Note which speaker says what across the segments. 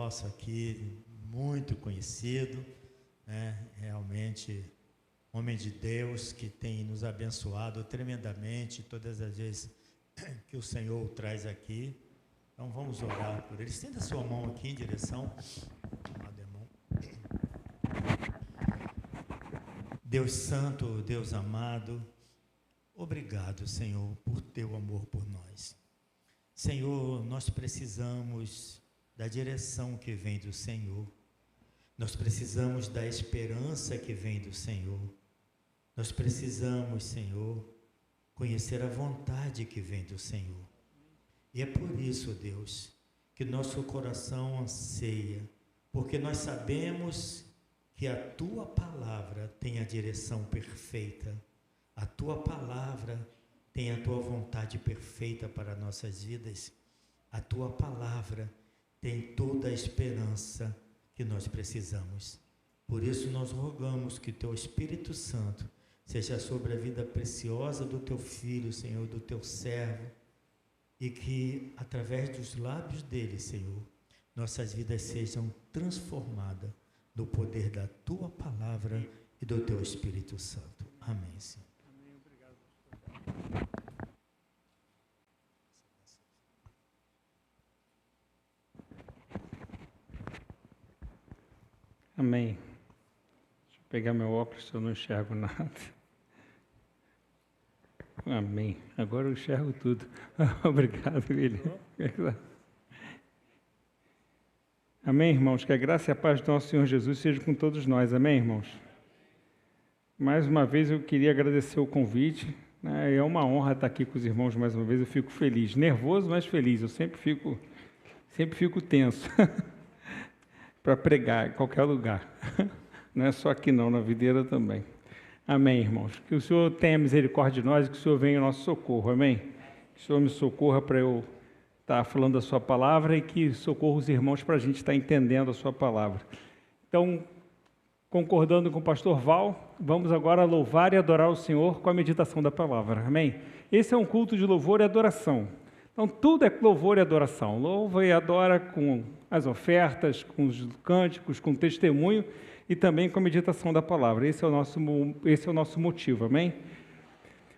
Speaker 1: nosso aqui, muito conhecido, né? Realmente, homem de Deus que tem nos abençoado tremendamente todas as vezes que o Senhor o traz aqui. Então vamos orar por ele. Estenda sua mão aqui em direção, amado irmão. Deus santo, Deus amado, obrigado, Senhor, por teu amor por nós. Senhor, nós precisamos da direção que vem do Senhor. Nós precisamos da esperança que vem do Senhor. Nós precisamos, Senhor, conhecer a vontade que vem do Senhor. E é por isso, Deus, que nosso coração anseia, porque nós sabemos que a Tua palavra tem a direção perfeita, a Tua palavra tem a Tua vontade perfeita para nossas vidas, a Tua palavra tem toda a esperança que nós precisamos. Por isso nós rogamos que Teu Espírito Santo seja sobre a vida preciosa do Teu Filho, Senhor, do Teu servo, e que através dos lábios dele, Senhor, nossas vidas sejam transformadas no poder da Tua palavra e do Teu Espírito Santo. Amém, Senhor.
Speaker 2: Amém. Obrigado. Amém. Deixa eu pegar meu óculos, eu não enxergo nada. Amém. Agora eu enxergo tudo. Obrigado, William. Amém, irmãos? Que a graça e a paz do nosso Senhor Jesus seja com todos nós. Amém, irmãos? Mais uma vez eu queria agradecer o convite. Né? É uma honra estar aqui com os irmãos mais uma vez. Eu fico feliz. Nervoso, mas feliz. Eu sempre fico tenso para pregar em qualquer lugar. Não é só aqui não, na videira também. Amém, irmãos? Que o Senhor tenha misericórdia de nós e que o Senhor venha em nosso socorro. Amém? Que o Senhor me socorra para eu estar falando a sua palavra e que socorra os irmãos para a gente estar entendendo a sua palavra. Então, concordando com o pastor Val, vamos agora louvar e adorar o Senhor com a meditação da palavra. Amém? Esse é um culto de louvor e adoração. Então, tudo é louvor e adoração. Louva e adora com as ofertas, com os cânticos, com o testemunho e também com a meditação da palavra. Esse é o nosso motivo, amém?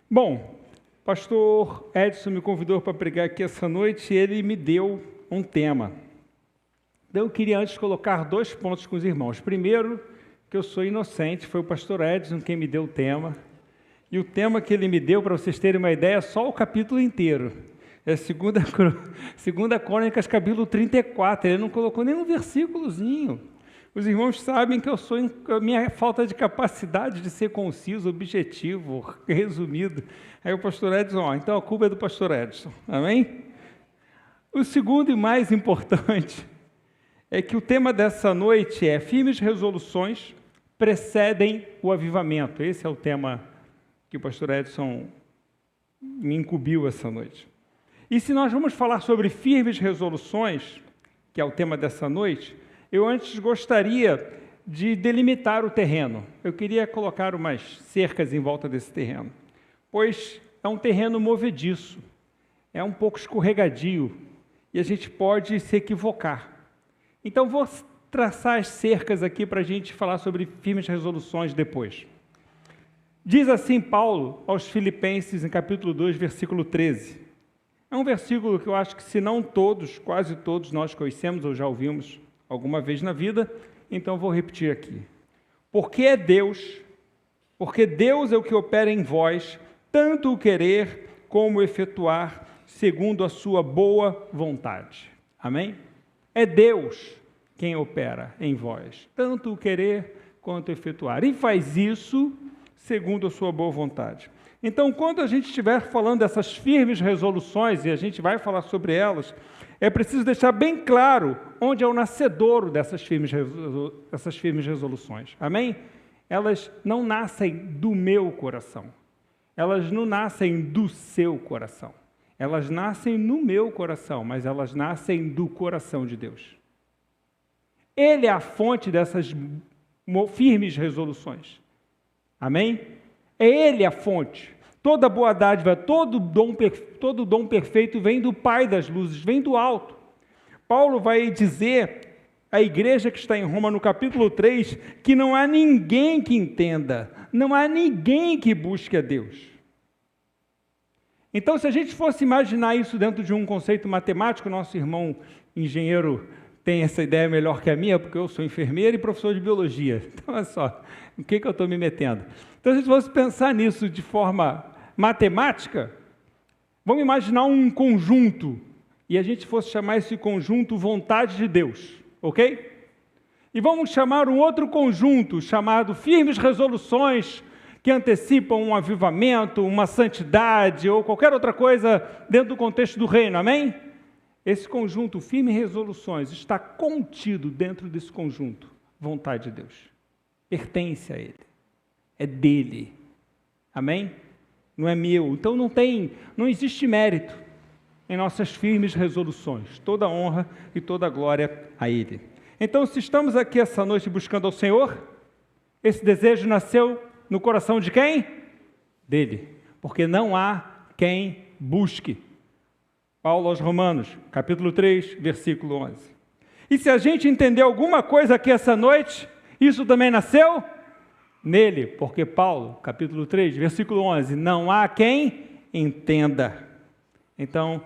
Speaker 2: Bom, o pastor Edson me convidou para pregar aqui essa noite e ele me deu um tema. Então, eu queria antes colocar 2 pontos com os irmãos. Primeiro, que eu sou inocente, foi o pastor Edson quem me deu o tema. E o tema que ele me deu, para vocês terem uma ideia, é só o capítulo inteiro. É 2 Crônicas, capítulo 34. Ele não colocou nenhum versículozinho. Os irmãos sabem que a minha falta de capacidade de ser conciso, objetivo, resumido. Aí o pastor Edson, então a culpa é do pastor Edson. Amém? O segundo e mais importante é que o tema dessa noite é firmes resoluções precedem o avivamento. Esse é o tema que o pastor Edson me incumbiu essa noite. E se nós vamos falar sobre firmes resoluções, que é o tema dessa noite, eu antes gostaria de delimitar o terreno. Eu queria colocar umas cercas em volta desse terreno, pois é um terreno movediço, é um pouco escorregadio, e a gente pode se equivocar. Então, vou traçar as cercas aqui para a gente falar sobre firmes resoluções depois. Diz assim Paulo aos Filipenses, em capítulo 2, versículo 13. É um versículo que eu acho que, se não todos, quase todos nós conhecemos ou já ouvimos alguma vez na vida, então vou repetir aqui. Porque Deus é o que opera em vós, tanto o querer como o efetuar, segundo a sua boa vontade. Amém? É Deus quem opera em vós, tanto o querer quanto o efetuar. E faz isso segundo a sua boa vontade. Então, quando a gente estiver falando dessas firmes resoluções, e a gente vai falar sobre elas, é preciso deixar bem claro onde é o nascedouro dessas firmes resoluções. Amém? Elas não nascem do meu coração. Elas não nascem do seu coração. Elas nascem no meu coração, mas elas nascem do coração de Deus. Ele é a fonte dessas firmes resoluções. Amém? É Ele a fonte. Toda boa dádiva, todo dom perfeito vem do Pai das luzes, vem do alto. Paulo vai dizer a igreja que está em Roma, no capítulo 3, que não há ninguém que entenda, não há ninguém que busque a Deus. Então, se a gente fosse imaginar isso dentro de um conceito matemático, nosso irmão engenheiro tem essa ideia melhor que a minha, porque eu sou enfermeiro e professor de biologia. Então, olha só, o que eu estou me metendo? Então, se a gente fosse pensar nisso de forma matemática, vamos imaginar um conjunto, e a gente fosse chamar esse conjunto vontade de Deus, ok? E vamos chamar um outro conjunto chamado firmes resoluções que antecipam um avivamento, uma santidade ou qualquer outra coisa dentro do contexto do reino, amém? Esse conjunto, firmes resoluções, está contido dentro desse conjunto, vontade de Deus. Pertence a Ele, é dele, amém? Não é meu, então não existe mérito em nossas firmes resoluções, toda honra e toda glória a Ele. Então, se estamos aqui essa noite buscando ao Senhor, esse desejo nasceu no coração de quem? Dele, porque não há quem busque. Paulo aos Romanos, capítulo 3, versículo 11. E se a gente entender alguma coisa aqui essa noite, isso também nasceu nele, porque Paulo, capítulo 3, versículo 11, não há quem entenda. Então,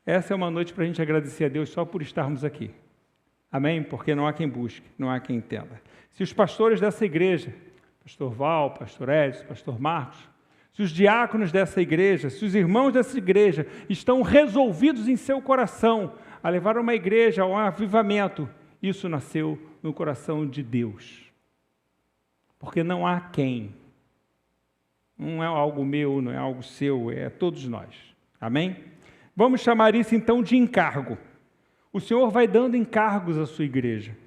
Speaker 2: essa é uma noite para a gente agradecer a Deus só por estarmos aqui. Amém? Porque não há quem busque, não há quem entenda. Se os pastores dessa igreja, pastor Val, pastor Edson, pastor Marcos, se os diáconos dessa igreja, se os irmãos dessa igreja estão resolvidos em seu coração a levar uma igreja a um avivamento, isso nasceu no coração de Deus. Porque não há quem. Não é algo meu, não é algo seu, é todos nós. Amém? Vamos chamar isso então de encargo. O Senhor vai dando encargos à sua igreja,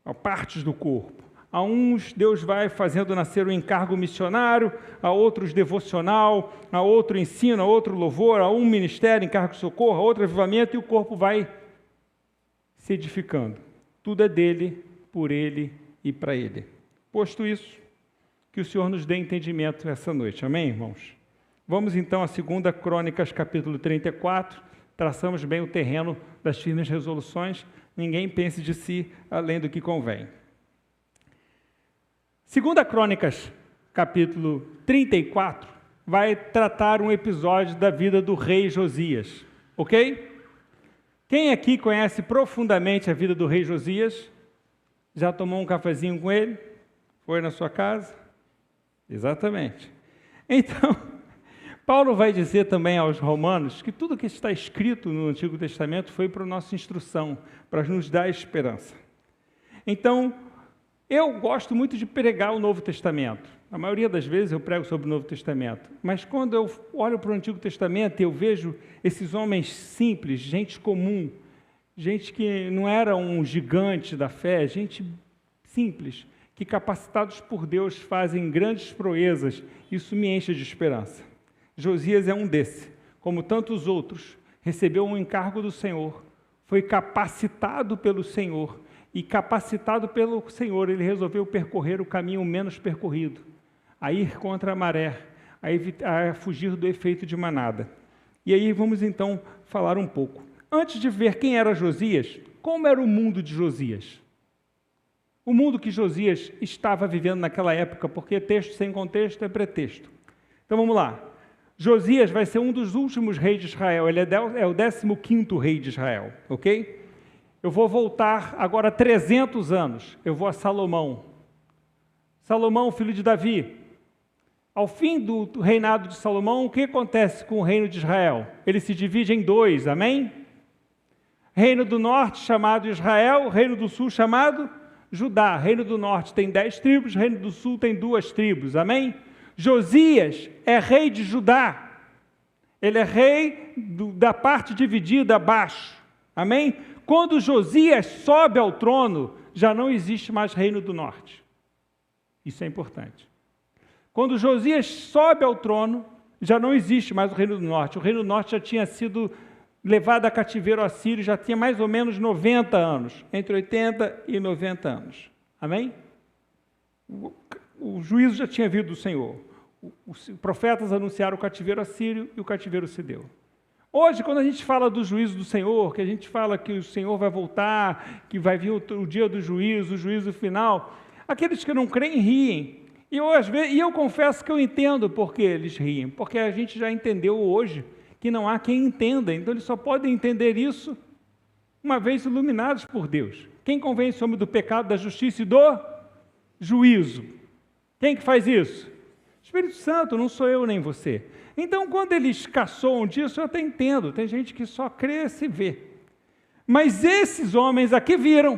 Speaker 2: a partes do corpo. A uns Deus vai fazendo nascer o encargo missionário, a outros devocional, a outro ensino, a outro louvor, a um ministério, encargo de socorro, a outro avivamento, e o corpo vai se edificando. Tudo é dele, por ele e para ele. Posto isso, que o Senhor nos dê entendimento essa noite. Amém, irmãos? Vamos então a 2 Crônicas, capítulo 34. Traçamos bem o terreno das firmes resoluções. Ninguém pense de si além do que convém. 2 Crônicas, capítulo 34, vai tratar um episódio da vida do rei Josias, ok? Quem aqui conhece profundamente a vida do rei Josias? Já tomou um cafezinho com ele? Foi na sua casa? Exatamente. Então, Paulo vai dizer também aos romanos que tudo que está escrito no Antigo Testamento foi para a nossa instrução, para nos dar esperança. Então, eu gosto muito de pregar o Novo Testamento. A maioria das vezes eu prego sobre o Novo Testamento. Mas quando eu olho para o Antigo Testamento, eu vejo esses homens simples, gente comum, gente que não era um gigante da fé, gente simples, que capacitados por Deus fazem grandes proezas. Isso me enche de esperança. Josias é um desses. Como tantos outros, recebeu um encargo do Senhor, foi capacitado pelo Senhor, e capacitado pelo Senhor, ele resolveu percorrer o caminho menos percorrido, a ir contra a maré, a fugir do efeito de manada. E aí vamos então falar um pouco. Antes de ver quem era Josias, como era o mundo de Josias? O mundo que Josias estava vivendo naquela época, porque texto sem contexto é pretexto. Então vamos lá. Josias vai ser um dos últimos reis de Israel, ele é o 15º rei de Israel, ok? Eu vou voltar agora 300 anos, eu vou a Salomão. Salomão, filho de Davi. Ao fim do reinado de Salomão, o que acontece com o reino de Israel? Ele se divide em dois, amém? Reino do norte chamado Israel, reino do sul chamado Judá. Reino do norte tem 10 tribos, reino do sul tem 2 tribos, amém? Josias é rei de Judá. Ele é rei da parte dividida abaixo, amém? Quando Josias sobe ao trono, já não existe mais reino do norte. Isso é importante. Quando Josias sobe ao trono, já não existe mais o reino do norte. O reino do norte já tinha sido levado a cativeiro assírio, já tinha mais ou menos 90 anos, entre 80 e 90 anos. Amém? O juízo já tinha vindo do Senhor. Os profetas anunciaram o cativeiro assírio e o cativeiro se deu. Hoje, quando a gente fala do juízo do Senhor, que a gente fala que o Senhor vai voltar, que vai vir o dia do juízo, o juízo final, aqueles que não creem riem. E eu confesso que eu entendo por que eles riem, porque a gente já entendeu hoje que não há quem entenda, então eles só podem entender isso uma vez iluminados por Deus. Quem convence o homem do pecado, da justiça e do juízo? Quem que faz isso? Espírito Santo, não sou eu nem você. Então, quando eles caçoam disso, eu até entendo, tem gente que só crê se vê. Mas esses homens aqui viram,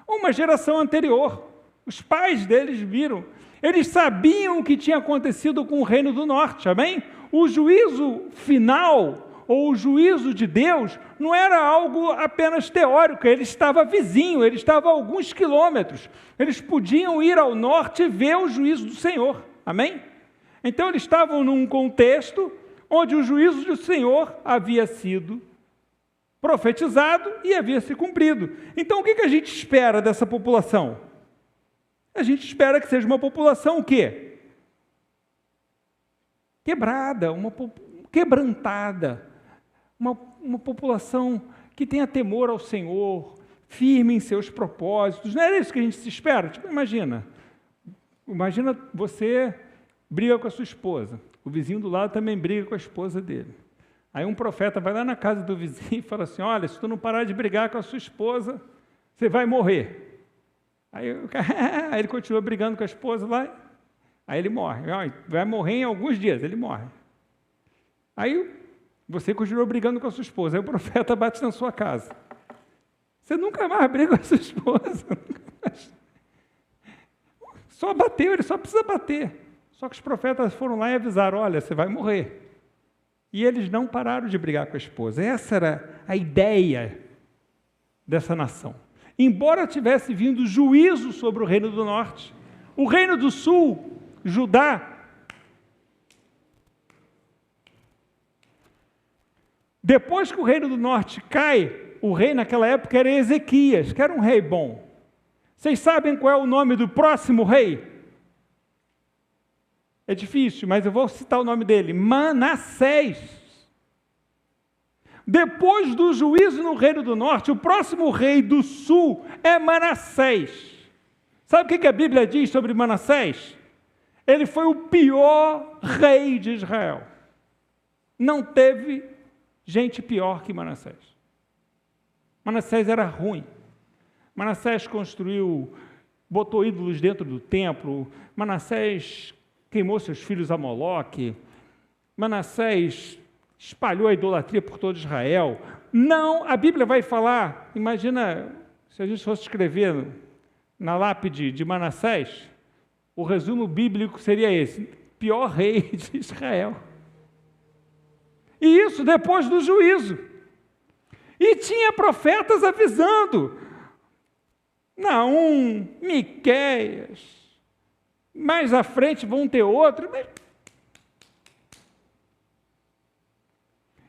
Speaker 2: uma geração anterior, os pais deles viram, eles sabiam o que tinha acontecido com o Reino do Norte, amém? O juízo final, ou o juízo de Deus, não era algo apenas teórico, ele estava vizinho, ele estava a alguns quilômetros, eles podiam ir ao norte e ver o juízo do Senhor, amém? Então eles estavam num contexto onde o juízo do Senhor havia sido profetizado e havia se cumprido. Então o que a gente espera dessa população? A gente espera que seja uma população o quê? Quebrada, quebrantada, uma população que tenha temor ao Senhor, firme em seus propósitos. Não era isso que a gente se espera? Tipo, imagina você briga com a sua esposa, o vizinho do lado também briga com a esposa dele. Aí um profeta vai lá na casa do vizinho e fala assim, olha, se tu não parar de brigar com a sua esposa, você vai morrer. Aí ele continua brigando com a esposa lá, aí ele morre. Vai morrer em alguns dias, ele morre. Aí você continua brigando com a sua esposa, aí o profeta bate na sua casa. Você nunca mais briga com a sua esposa. Só bateu, ele só precisa bater. Só que os profetas foram lá e avisaram, olha, você vai morrer. E eles não pararam de brigar com a esposa. Essa era a ideia dessa nação. Embora tivesse vindo juízo sobre o Reino do Norte, o Reino do Sul, Judá, depois que o Reino do Norte cai, o rei naquela época era Ezequias, que era um rei bom. Vocês sabem qual é o nome do próximo rei? É difícil, mas eu vou citar o nome dele, Manassés. Depois do juízo no Reino do Norte, o próximo rei do Sul é Manassés. Sabe o que a Bíblia diz sobre Manassés? Ele foi o pior rei de Israel. Não teve gente pior que Manassés. Manassés era ruim. Manassés botou ídolos dentro do templo. Manassés queimou seus filhos a Moloque. Manassés espalhou a idolatria por todo Israel. Não, a Bíblia vai falar, imagina, se a gente fosse escrever na lápide de Manassés, o resumo bíblico seria esse, pior rei de Israel. E isso depois do juízo. E tinha profetas avisando, Naum, Miqueias, mais à frente vão ter outro.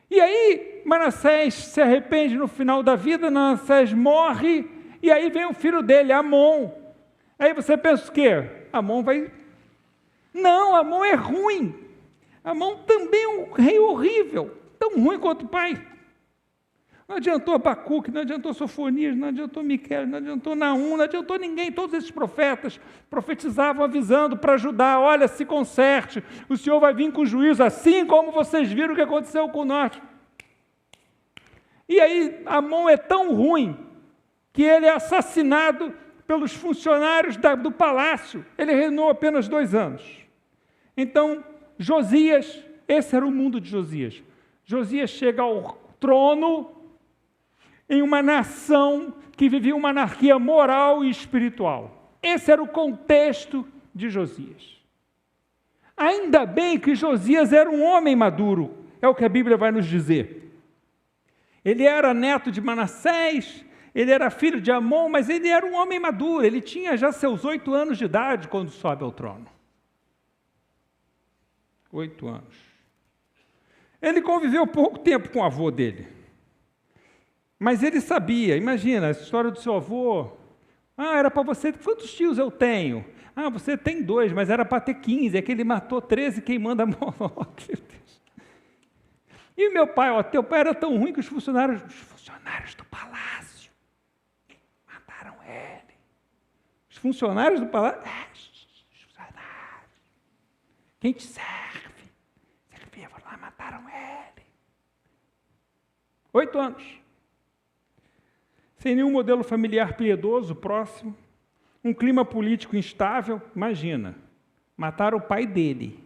Speaker 2: E aí Manassés se arrepende no final da vida, Manassés morre, e aí vem o filho dele, Amon. Aí você pensa o quê? Amon vai... Não, Amon é ruim. Amon também é um rei horrível, tão ruim quanto o pai. Não adiantou Abacuque, não adiantou Sofonias, não adiantou Miqueias, não adiantou Naum, não adiantou ninguém. Todos esses profetas profetizavam avisando para Judá, olha, se conserte, o Senhor vai vir com juízo, assim como vocês viram o que aconteceu com o norte. E aí Amon é tão ruim que ele é assassinado pelos funcionários do palácio. Ele reinou apenas 2 anos. Então, Josias, esse era o mundo de Josias. Josias chega ao trono em uma nação que vivia uma anarquia moral e espiritual. Esse era o contexto de Josias. Ainda bem que Josias era um homem maduro, é o que a Bíblia vai nos dizer. Ele era neto de Manassés, ele era filho de Amon, mas ele era um homem maduro, ele tinha já seus 8 anos de idade quando sobe ao trono. 8 anos. Ele conviveu pouco tempo com o avô dele. Mas ele sabia, imagina, a história do seu avô. Era para você, quantos tios eu tenho? Você tem 2, mas era para ter 15, é que ele matou 13 queimando a Moloque. E meu pai, ó, teu pai era tão ruim que os funcionários do palácio mataram ele. Os funcionários do palácio, os funcionários. Quem te serve? Servia, foram lá, mataram ele. 8 anos. Sem nenhum modelo familiar piedoso, próximo. Um clima político instável. Imagina, mataram o pai dele.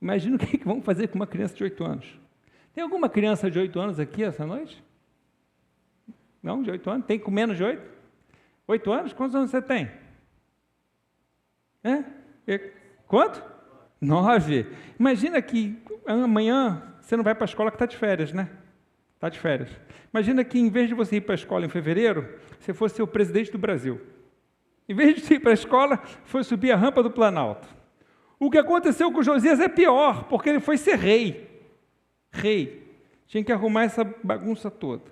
Speaker 2: Imagina o que vão fazer com uma criança de 8 anos. Tem alguma criança de 8 anos aqui essa noite? Não, de 8 anos? Tem com menos de 8? 8 anos? Quantos anos você tem? Quanto? 9. Imagina que amanhã você não vai para a escola que está de férias, né? Está de férias. Imagina que, em vez de você ir para a escola em fevereiro, você fosse ser o presidente do Brasil. Em vez de ir para a escola, foi subir a rampa do Planalto. O que aconteceu com Josias é pior, porque ele foi ser rei. Rei. Tinha que arrumar essa bagunça toda.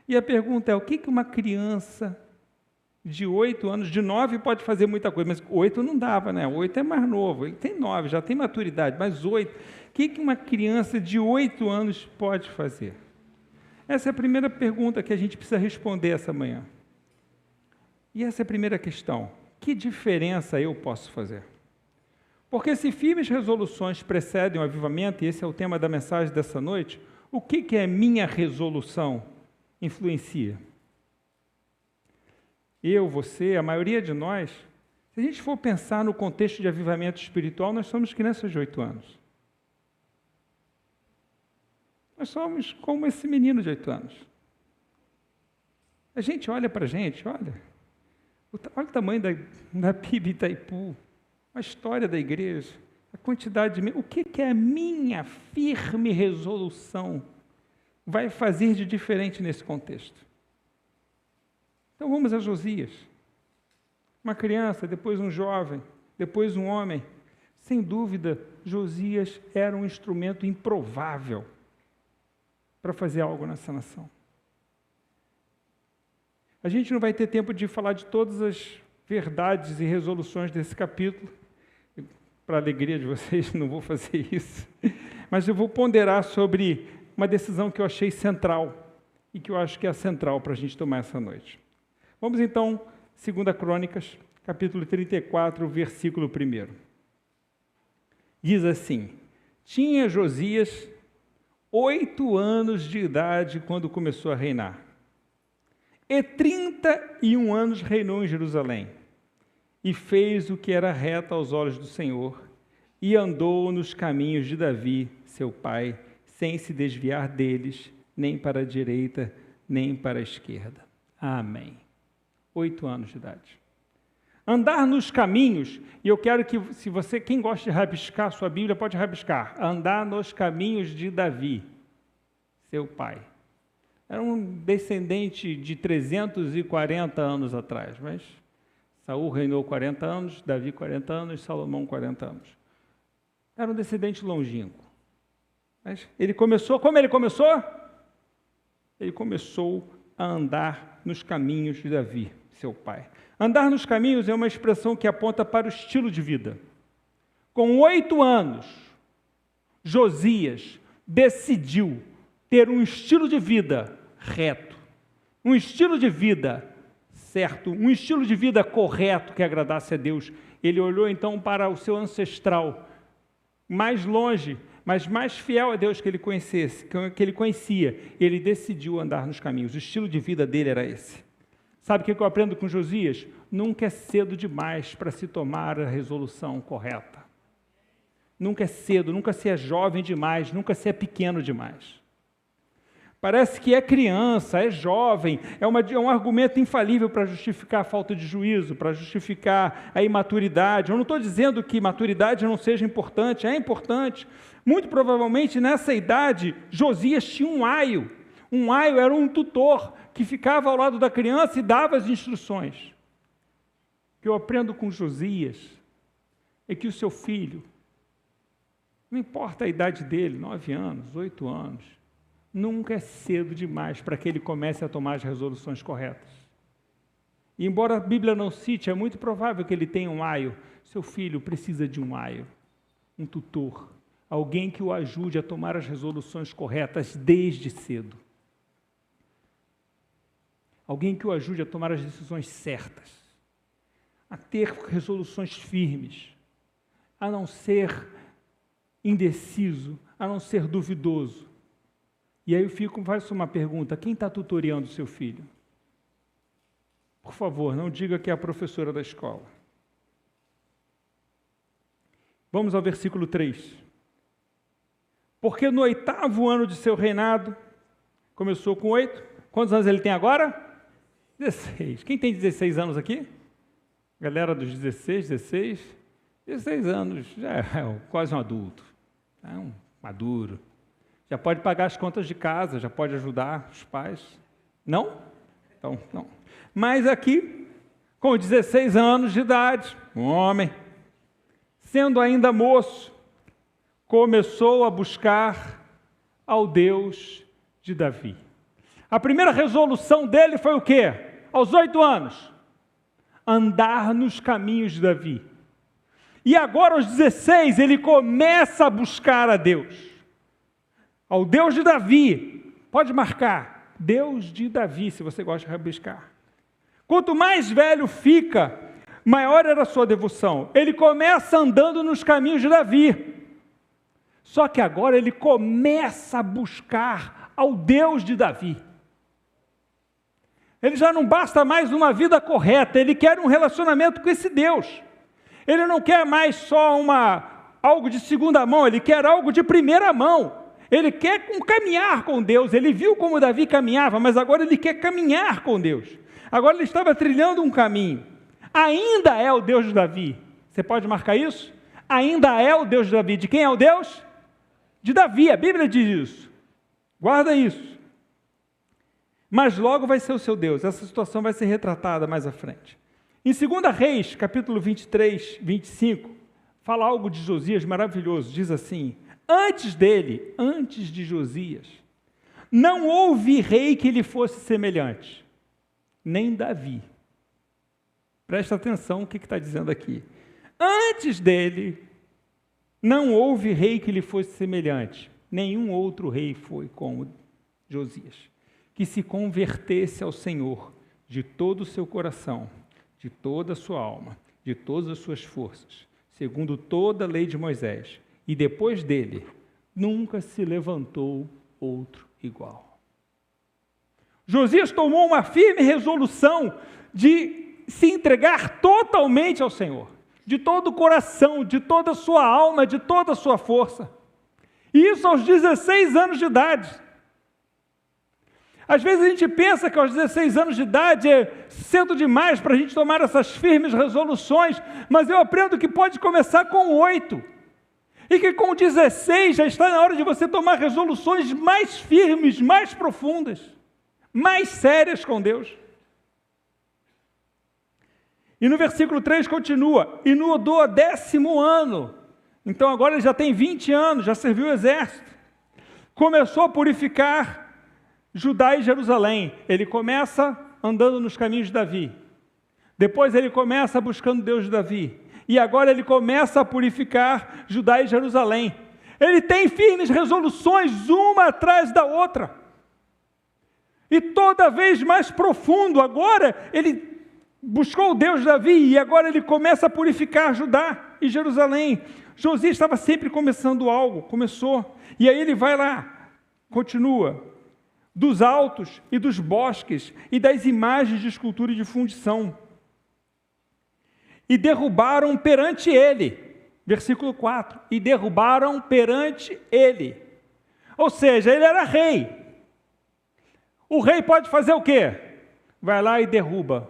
Speaker 2: E a pergunta é, o que uma criança de 8 anos, de 9 pode fazer muita coisa, mas 8 não dava, né? 8 é mais novo, ele tem 9, já tem maturidade, mas 8. O que uma criança de 8 anos pode fazer? Essa é a primeira pergunta que a gente precisa responder essa manhã. E essa é a primeira questão. Que diferença eu posso fazer? Porque se firmes resoluções precedem o avivamento, e esse é o tema da mensagem dessa noite, o que é minha resolução influencia? Eu, você, a maioria de nós, se a gente for pensar no contexto de avivamento espiritual, nós somos crianças de 8 anos. Nós somos como esse menino de 8 anos. A gente olha para a gente, olha o tamanho da PIB Itaipu, a história da igreja, a quantidade de... O que é a minha firme resolução vai fazer de diferente nesse contexto? Então vamos a Josias. Uma criança, depois um jovem, depois um homem. Sem dúvida, Josias era um instrumento improvável para fazer algo nessa nação. A gente não vai ter tempo de falar de todas as verdades e resoluções desse capítulo. Para a alegria de vocês, não vou fazer isso. Mas eu vou ponderar sobre uma decisão que eu achei central e que eu acho que é a central para a gente tomar essa noite. Vamos então, 2 Crônicas, capítulo 34, versículo 1. Diz assim: tinha Josias 8 anos de idade quando começou a reinar. E 31 anos reinou em Jerusalém. E fez o que era reto aos olhos do Senhor, e andou nos caminhos de Davi, seu pai, sem se desviar deles, nem para a direita, nem para a esquerda. Amém. 8 anos de idade. Andar nos caminhos, e eu quero que, se você, quem gosta de rabiscar sua Bíblia, pode rabiscar. Andar nos caminhos de Davi, seu pai. Era um descendente de 340 anos atrás, mas Saul reinou 40 anos, Davi 40 anos, Salomão 40 anos. Era um descendente longínquo. Mas ele começou, como ele começou? Ele começou a andar nos caminhos de Davi, seu pai. Andar nos caminhos é uma expressão que aponta para o estilo de vida. Com 8 anos, Josias decidiu ter um estilo de vida reto, um estilo de vida certo, um estilo de vida correto que agradasse a Deus. Ele olhou então para o seu ancestral, mais longe, mas mais fiel a Deus que ele conhecia, ele decidiu andar nos caminhos. O estilo de vida dele era esse. Sabe o que eu aprendo com Josias? Nunca é cedo demais para se tomar a resolução correta. Nunca é cedo, nunca se é jovem demais, nunca se é pequeno demais. Parece que é criança, é jovem, é um argumento infalível para justificar a falta de juízo, para justificar a imaturidade. Eu não estou dizendo que maturidade não seja importante, é importante. Muito provavelmente, nessa idade, Josias tinha um aio. Um aio era um tutor que ficava ao lado da criança e dava as instruções. O que eu aprendo com Josias é que o seu filho, não importa a idade dele, 9 anos, 8 anos, nunca é cedo demais para que ele comece a tomar as resoluções corretas. E embora a Bíblia não cite, é muito provável que ele tenha um aio. Seu filho precisa de um aio, um tutor, Alguém que o ajude a tomar as resoluções corretas desde cedo. Alguém que o ajude a tomar as decisões certas, a ter resoluções firmes, a não ser indeciso, a não ser duvidoso. E aí eu faço uma pergunta: quem está tutoriando o seu filho? Por favor, não diga que é a professora da escola. Vamos ao versículo 3. Porque no 8º ano de seu reinado, começou com 8, quantos anos ele tem agora? 16. Quem tem 16 anos aqui? Galera dos 16 anos, já é quase um adulto, é um maduro. Já pode pagar as contas de casa, já pode ajudar os pais. Não? Então, não. Mas aqui, com 16 anos de idade, um homem, sendo ainda moço, começou a buscar ao Deus de Davi. A primeira resolução dele foi o quê? Aos 8 anos, andar nos caminhos de Davi. E agora, aos 16, ele começa a buscar a Deus. Ao Deus de Davi. Pode marcar. Deus de Davi, se você gosta de rabiscar. Quanto mais velho fica, maior era a sua devoção. Ele começa andando nos caminhos de Davi. Só que agora ele começa a buscar ao Deus de Davi. Ele já não basta mais uma vida correta, ele quer um relacionamento com esse Deus. Ele não quer mais só algo de segunda mão, ele quer algo de primeira mão. Ele quer caminhar com Deus. Ele viu como Davi caminhava, mas agora ele quer caminhar com Deus. Agora ele estava trilhando um caminho. Ainda é o Deus de Davi. Você pode marcar isso? Ainda é o Deus de Davi. De quem é o Deus? De Davi. A Bíblia diz isso. Guarda isso. Mas logo vai ser o seu Deus. Essa situação vai ser retratada mais à frente. Em 2 Reis, capítulo 23, 25, fala algo de Josias maravilhoso. Diz assim: antes de Josias, não houve rei que lhe fosse semelhante, nem Davi. Presta atenção no que está dizendo aqui. Antes dele, não houve rei que lhe fosse semelhante. Nenhum outro rei foi como Josias, que se convertesse ao Senhor de todo o seu coração, de toda a sua alma, de todas as suas forças, segundo toda a lei de Moisés. E depois dele, nunca se levantou outro igual. Josias tomou uma firme resolução de se entregar totalmente ao Senhor, de todo o coração, de toda a sua alma, de toda a sua força. E isso aos 16 anos de idade. Às vezes a gente pensa que aos 16 anos de idade é cedo demais para a gente tomar essas firmes resoluções, mas eu aprendo que pode começar com 8. E que com 16 já está na hora de você tomar resoluções mais firmes, mais profundas, mais sérias com Deus. E no versículo 3 continua: e no 10º ano, então agora ele já tem 20 anos, já serviu o exército, começou a purificar Judá e Jerusalém. Ele começa andando nos caminhos de Davi, depois ele começa buscando Deus de Davi, e agora ele começa a purificar Judá e Jerusalém. Ele tem firmes resoluções, uma atrás da outra, e toda vez mais profundo. Agora ele buscou o Deus de Davi, e agora ele começa a purificar Judá e Jerusalém. Josias estava sempre começando algo, começou, e aí ele vai lá, continua, dos altos e dos bosques, e das imagens de escultura e de fundição, e derrubaram perante ele, versículo 4, e derrubaram perante ele, ou seja, ele era rei. O rei pode fazer o quê? Vai lá e derruba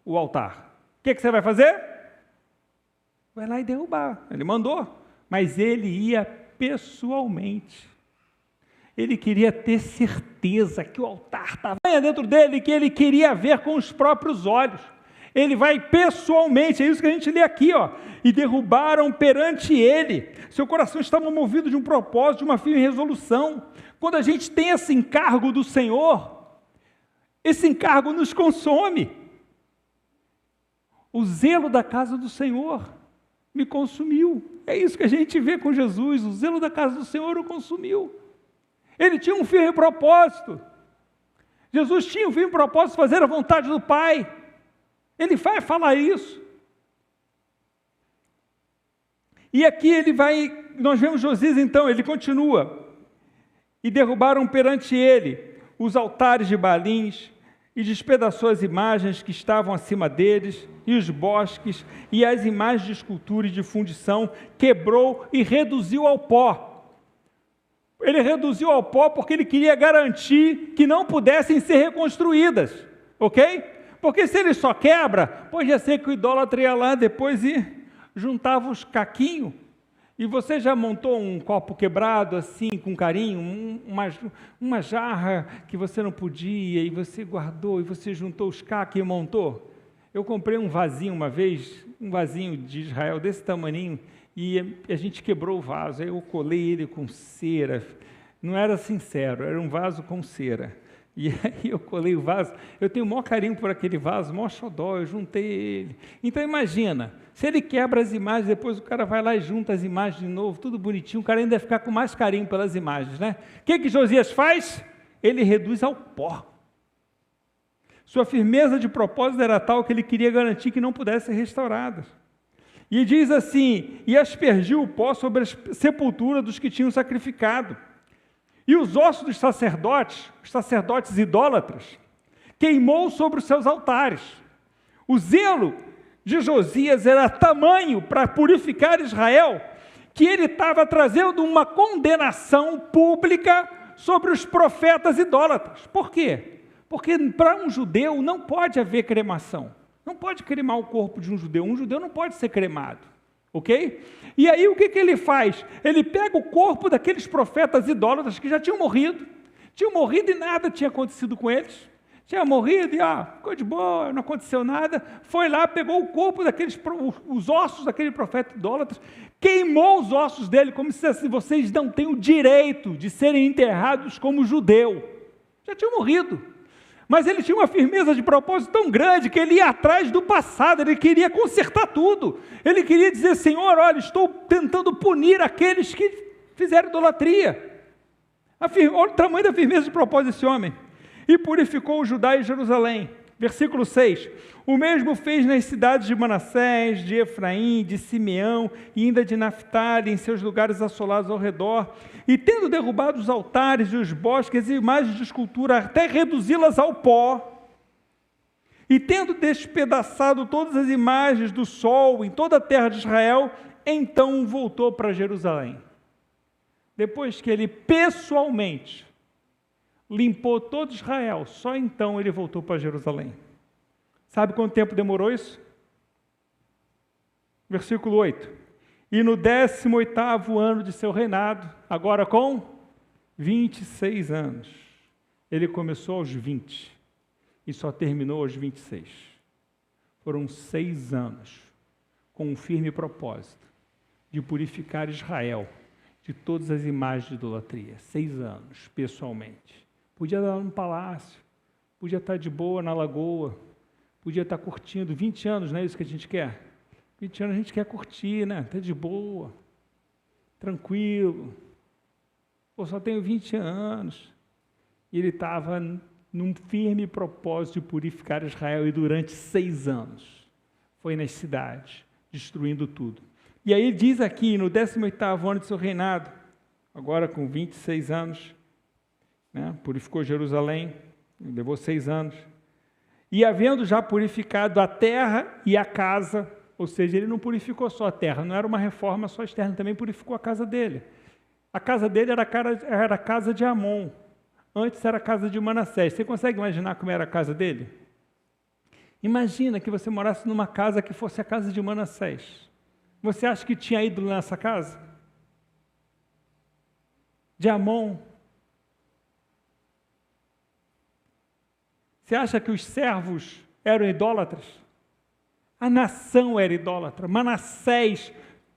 Speaker 2: o altar. O que você vai fazer? Vai lá e derrubar. Ele mandou, mas ele ia pessoalmente. Ele queria ter certeza que o altar estava dentro dele, que ele queria ver com os próprios olhos. Ele vai pessoalmente, é isso que a gente lê aqui, ó. E derrubaram perante ele. Seu coração estava movido de um propósito, de uma firme resolução. Quando a gente tem esse encargo do Senhor, esse encargo nos consome. O zelo da casa do Senhor me consumiu. É isso que a gente vê com Jesus, o zelo da casa do Senhor o consumiu. Ele tinha um firme propósito. Jesus tinha um firme propósito de fazer a vontade do Pai. Ele vai falar isso. E aqui nós vemos Josias então, ele continua. E derrubaram perante ele os altares de Baalins, e despedaçou as imagens que estavam acima deles, e os bosques, e as imagens de escultura e de fundição, quebrou e reduziu ao pó. Ele reduziu ao pó porque ele queria garantir que não pudessem ser reconstruídas, ok? Porque se ele só quebra, pode ser que o idólatra ia lá depois e juntava os caquinhos. E você já montou um copo quebrado assim, com carinho, uma jarra que você não podia, e você guardou, e você juntou os cacos e montou? Eu comprei um vasinho uma vez, um vasinho de Israel desse tamaninho, e a gente quebrou o vaso, aí eu colei ele com cera, não era sincero, era um vaso com cera. E aí eu colei o vaso, eu tenho o maior carinho por aquele vaso, maior xodó, eu juntei ele. Então imagina, se ele quebra as imagens, depois o cara vai lá e junta as imagens de novo, tudo bonitinho, o cara ainda vai ficar com mais carinho pelas imagens, né? O que Josias faz? Ele reduz ao pó. Sua firmeza de propósito era tal que ele queria garantir que não pudessem ser restauradas. E diz assim, e aspergiu o pó sobre a sepultura dos que tinham sacrificado. E os ossos dos sacerdotes, os sacerdotes idólatras, queimou sobre os seus altares. O zelo de Josias era tamanho para purificar Israel, que ele estava trazendo uma condenação pública sobre os profetas idólatras. Por quê? Porque para um judeu não pode haver cremação. Não pode cremar o corpo de um judeu não pode ser cremado. Ok? E aí o que ele faz? Ele pega o corpo daqueles profetas idólatras que já tinham morrido e nada tinha acontecido com eles, tinha morrido e ficou de boa, não aconteceu nada, foi lá, pegou o corpo os ossos daquele profeta idólatra, queimou os ossos dele, como se dissesse, vocês não têm o direito de serem enterrados como judeu, já tinham morrido. Mas ele tinha uma firmeza de propósito tão grande que ele ia atrás do passado, ele queria consertar tudo. Ele queria dizer, Senhor, olha, estou tentando punir aqueles que fizeram idolatria. Olha o tamanho da firmeza de propósito desse homem. E purificou o Judá e Jerusalém. Versículo 6. O mesmo fez nas cidades de Manassés, de Efraim, de Simeão e ainda de Naftali, em seus lugares assolados ao redor. E tendo derrubado os altares e os bosques e imagens de escultura, até reduzi-las ao pó, e tendo despedaçado todas as imagens do sol em toda a terra de Israel, então voltou para Jerusalém. Depois que ele pessoalmente limpou todo Israel, só então ele voltou para Jerusalém. Sabe quanto tempo demorou isso? Versículo 8. E no 18º ano de seu reinado, agora com 26 anos, ele começou aos 20 e só terminou aos 26. Foram 6 anos com um firme propósito de purificar Israel de todas as imagens de idolatria. 6 anos, pessoalmente. Podia estar no palácio, podia estar de boa na lagoa, podia estar curtindo. 20 anos, não é isso que a gente quer? 20 anos a gente quer curtir, né? Está de boa, tranquilo. Pô, só tenho 20 anos. E ele estava num firme propósito de purificar Israel, e durante 6 anos foi nas cidades, destruindo tudo. E aí diz aqui, no 18º ano de seu reinado, agora com 26 anos, né, purificou Jerusalém, levou 6 anos, e havendo já purificado a terra e a casa, ou seja, ele não purificou só a terra, não era uma reforma só externa, também purificou a casa dele. A casa dele era a casa de Amon, antes era a casa de Manassés. Você consegue imaginar como era a casa dele? Imagina que você morasse numa casa que fosse a casa de Manassés. Você acha que tinha ídolo nessa casa? De Amon. Você acha que os servos eram idólatras? A nação era idólatra. Manassés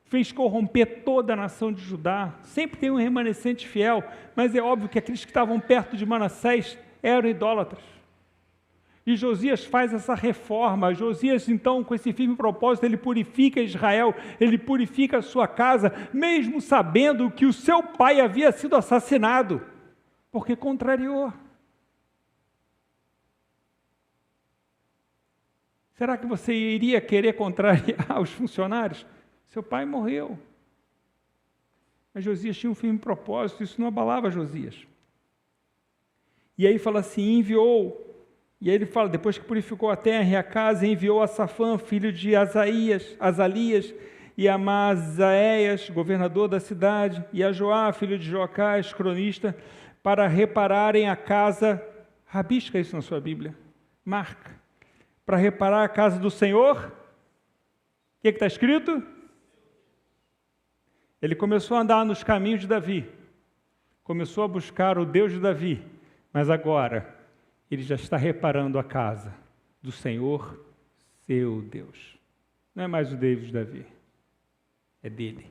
Speaker 2: fez corromper toda a nação de Judá. Sempre tem um remanescente fiel, mas é óbvio que aqueles que estavam perto de Manassés eram idólatras. E Josias faz essa reforma. Josias, então, com esse firme propósito, ele purifica Israel, ele purifica a sua casa, mesmo sabendo que o seu pai havia sido assassinado, porque contrariou. Será que você iria querer contrariar os funcionários? Seu pai morreu. Mas Josias tinha um firme propósito, isso não abalava Josias. E aí fala assim, enviou. E aí ele fala, depois que purificou a terra e a casa, enviou a Safã, filho de Azalias, e a Amazias, governador da cidade, e a Joá, filho de Joacás, cronista, para repararem a casa, rabisca isso na sua Bíblia, marca, para reparar a casa do Senhor. O que está escrito? Ele começou a andar nos caminhos de Davi, começou a buscar o Deus de Davi, mas agora ele já está reparando a casa do Senhor, seu Deus. Não é mais o Deus de Davi, é dele.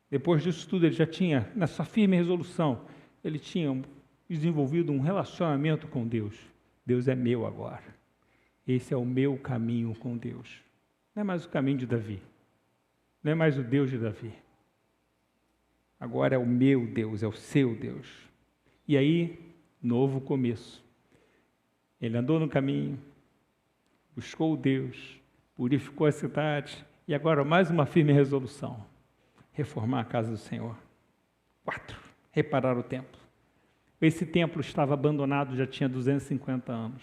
Speaker 2: Depois disso tudo, ele já tinha, na sua firme resolução, ele tinha desenvolvido um relacionamento com Deus. Deus é meu agora. Esse é o meu caminho com Deus. Não é mais o caminho de Davi. Não é mais o Deus de Davi. Agora é o meu Deus, é o seu Deus. E aí, novo começo. Ele andou no caminho, buscou Deus, purificou a cidade, e agora mais uma firme resolução: reformar a casa do Senhor. 4. Reparar o templo. Esse templo estava abandonado, já tinha 250 anos.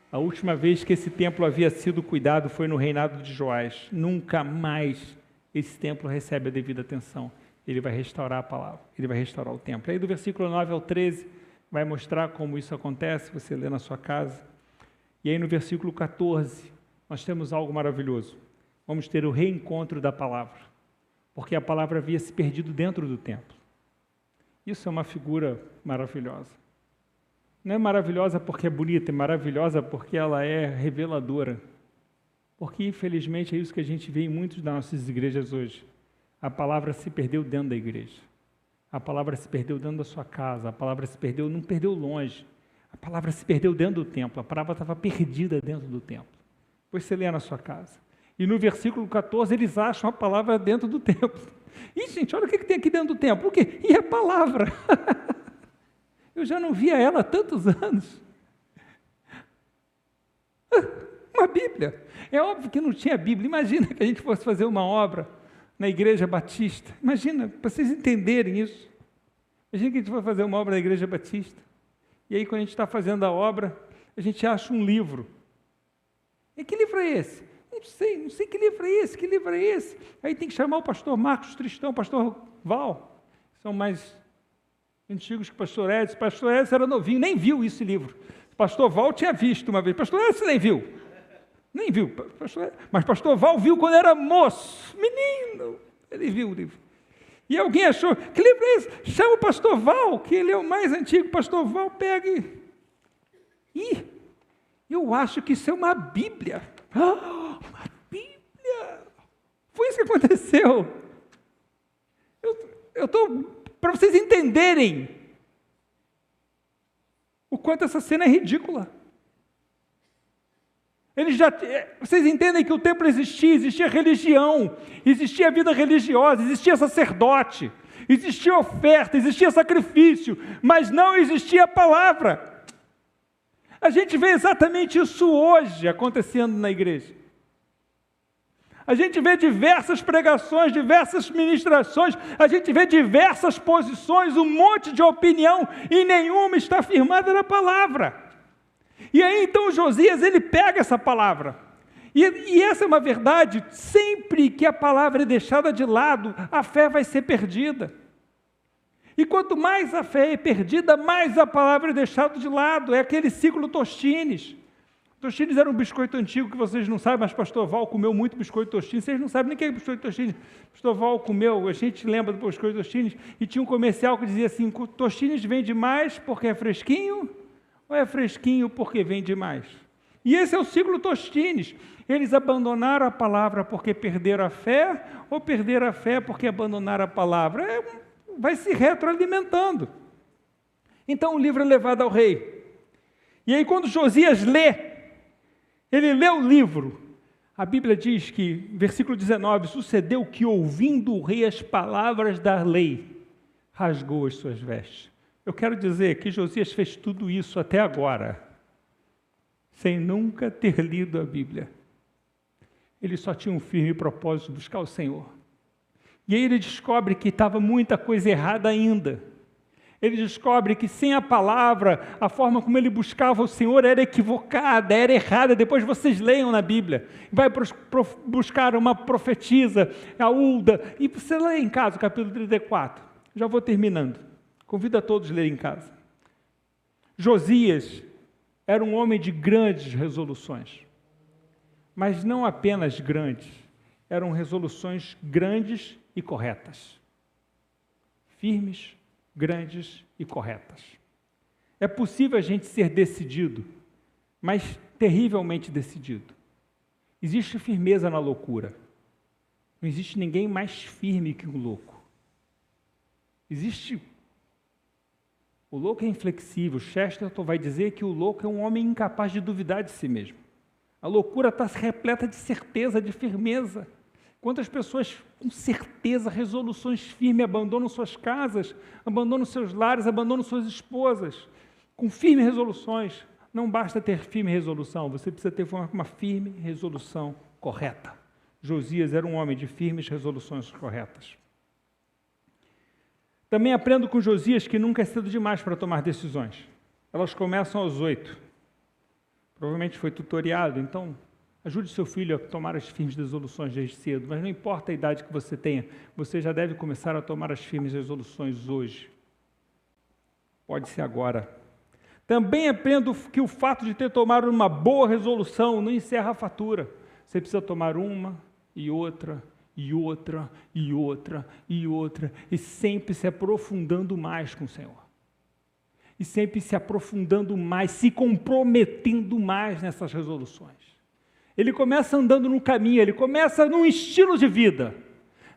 Speaker 2: A última vez que esse templo havia sido cuidado foi no reinado de Joás. Nunca mais esse templo recebe a devida atenção. Ele vai restaurar a palavra, ele vai restaurar o templo. Aí do versículo 9 ao 13, vai mostrar como isso acontece, você lê na sua casa. E aí no versículo 14, nós temos algo maravilhoso. Vamos ter o reencontro da palavra, porque a palavra havia se perdido dentro do templo. Isso é uma figura maravilhosa. Não é maravilhosa porque é bonita, é maravilhosa porque ela é reveladora. Porque, infelizmente, é isso que a gente vê em muitas das nossas igrejas hoje. A palavra se perdeu dentro da igreja. A palavra se perdeu dentro da sua casa. A palavra se perdeu, não perdeu longe. A palavra se perdeu dentro do templo. A palavra estava perdida dentro do templo. Depois você lê na sua casa. E no versículo 14, eles acham a palavra dentro do templo. E, gente, olha o que tem aqui dentro do templo. O quê? E a palavra. Eu já não via ela há tantos anos. Uma Bíblia. É óbvio que não tinha Bíblia. Imagina que a gente fosse fazer uma obra na Igreja Batista. Imagina, para vocês entenderem isso. Imagina que a gente for fazer uma obra na Igreja Batista. E aí, quando a gente está fazendo a obra, a gente acha um livro. E que livro é esse? Não sei que livro é esse. Aí tem que chamar o pastor Marcos Tristão, o pastor Val. São mais antigos que o pastor Edson. O pastor Edson era novinho, nem viu esse livro. O pastor Val tinha visto uma vez. O pastor Edson nem viu. Mas pastor Val viu quando era moço, menino. Ele viu o livro. E alguém achou, que livro é esse? Chama o pastor Val, que ele é o mais antigo. O pastor Val pega e... eu acho que isso é uma Bíblia. Uma Bíblia! Foi isso que aconteceu. Eu estou... para vocês entenderem o quanto essa cena é ridícula. Vocês entendem que o templo existia religião, existia vida religiosa, existia sacerdote, existia oferta, existia sacrifício, mas não existia a palavra. A gente vê exatamente isso hoje acontecendo na igreja. A gente vê diversas pregações, diversas ministrações, a gente vê diversas posições, um monte de opinião, e nenhuma está firmada na palavra. E aí então Josias, ele pega essa palavra, e essa é uma verdade: sempre que a palavra é deixada de lado, a fé vai ser perdida. E quanto mais a fé é perdida, mais a palavra é deixada de lado. É aquele ciclo Tostines. Tostines era um biscoito antigo que vocês não sabem, mas pastor Val comeu muito biscoito Tostines. Vocês não sabem nem o que é biscoito Tostines. Pastor Val comeu, a gente lembra do biscoito Tostines, e tinha um comercial que dizia assim: Tostines vende mais porque é fresquinho, ou é fresquinho porque vende mais? E esse é o ciclo Tostines. Eles abandonaram a palavra porque perderam a fé, ou perderam a fé porque abandonaram a palavra. Vai se retroalimentando. Então o livro é levado ao rei. E aí quando Josias ele lê o livro, a Bíblia diz que, versículo 19, sucedeu que ouvindo o rei as palavras da lei, rasgou as suas vestes. Eu quero dizer que Josias fez tudo isso até agora, sem nunca ter lido a Bíblia. Ele só tinha um firme propósito de buscar o Senhor. E aí ele descobre que estava muita coisa errada ainda. Ele descobre que sem a palavra, a forma como ele buscava o Senhor era equivocada, era errada. Depois vocês leiam na Bíblia. Vai buscar uma profetisa, a Hulda, e você lê em casa o capítulo 34. Já vou terminando. Convido a todos a lerem em casa. Josias era um homem de grandes resoluções. Mas não apenas grandes, eram resoluções grandes e corretas. Firmes, grandes e corretas. É possível a gente ser decidido, mas terrivelmente decidido. Existe firmeza na loucura. Não existe ninguém mais firme que um louco. O louco é inflexível. Chesterton vai dizer que o louco é um homem incapaz de duvidar de si mesmo. A loucura está repleta de certeza, de firmeza. Quantas pessoas com certeza, resoluções firmes, abandonam suas casas, abandonam seus lares, abandonam suas esposas, com firmes resoluções. Não basta ter firme resolução, você precisa ter uma firme resolução correta. Josias era um homem de firmes resoluções corretas. Também aprendo com Josias que nunca é cedo demais para tomar decisões. Elas começam aos 8. Provavelmente foi tutoriado, então ajude seu filho a tomar as firmes resoluções desde cedo, mas não importa a idade que você tenha, você já deve começar a tomar as firmes resoluções hoje. Pode ser agora. Também aprendo que o fato de ter tomado uma boa resolução não encerra a fatura. Você precisa tomar uma e outra, e outra, e outra, e outra, e sempre se aprofundando mais com o Senhor. E sempre se aprofundando mais, se comprometendo mais nessas resoluções. Ele começa andando no caminho, ele começa num estilo de vida.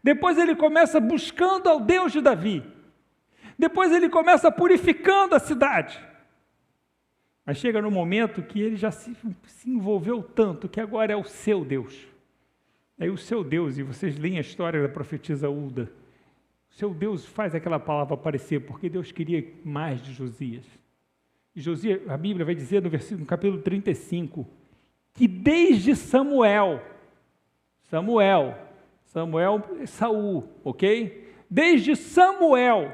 Speaker 2: Depois ele começa buscando ao Deus de Davi. Depois ele começa purificando a cidade. Mas chega no momento que ele já se envolveu tanto que agora é o seu Deus. Aí o seu Deus, e vocês leem a história da profetisa Hulda, o seu Deus faz aquela palavra aparecer, porque Deus queria mais de Josias. E Josias, a Bíblia vai dizer no capítulo 35, que desde Samuel, Saul, ok? Desde Samuel,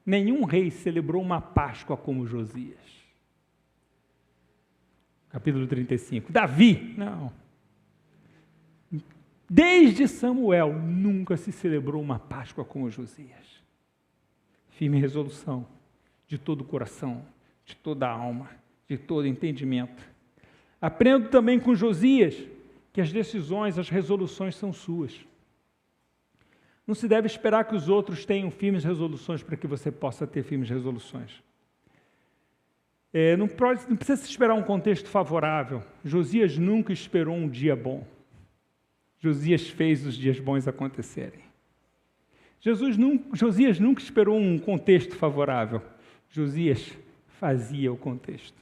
Speaker 2: nenhum rei celebrou uma Páscoa como Josias. Capítulo 35. Davi, não. Desde Samuel, nunca se celebrou uma Páscoa como Josias. Firme resolução, de todo o coração, de toda a alma, de todo entendimento. Aprendo também com Josias que as decisões, as resoluções são suas. Não se deve esperar que os outros tenham firmes resoluções para que você possa ter firmes resoluções. Não precisa se esperar um contexto favorável. Josias nunca esperou um dia bom. Josias fez os dias bons acontecerem. Josias nunca esperou um contexto favorável. Josias fazia o contexto.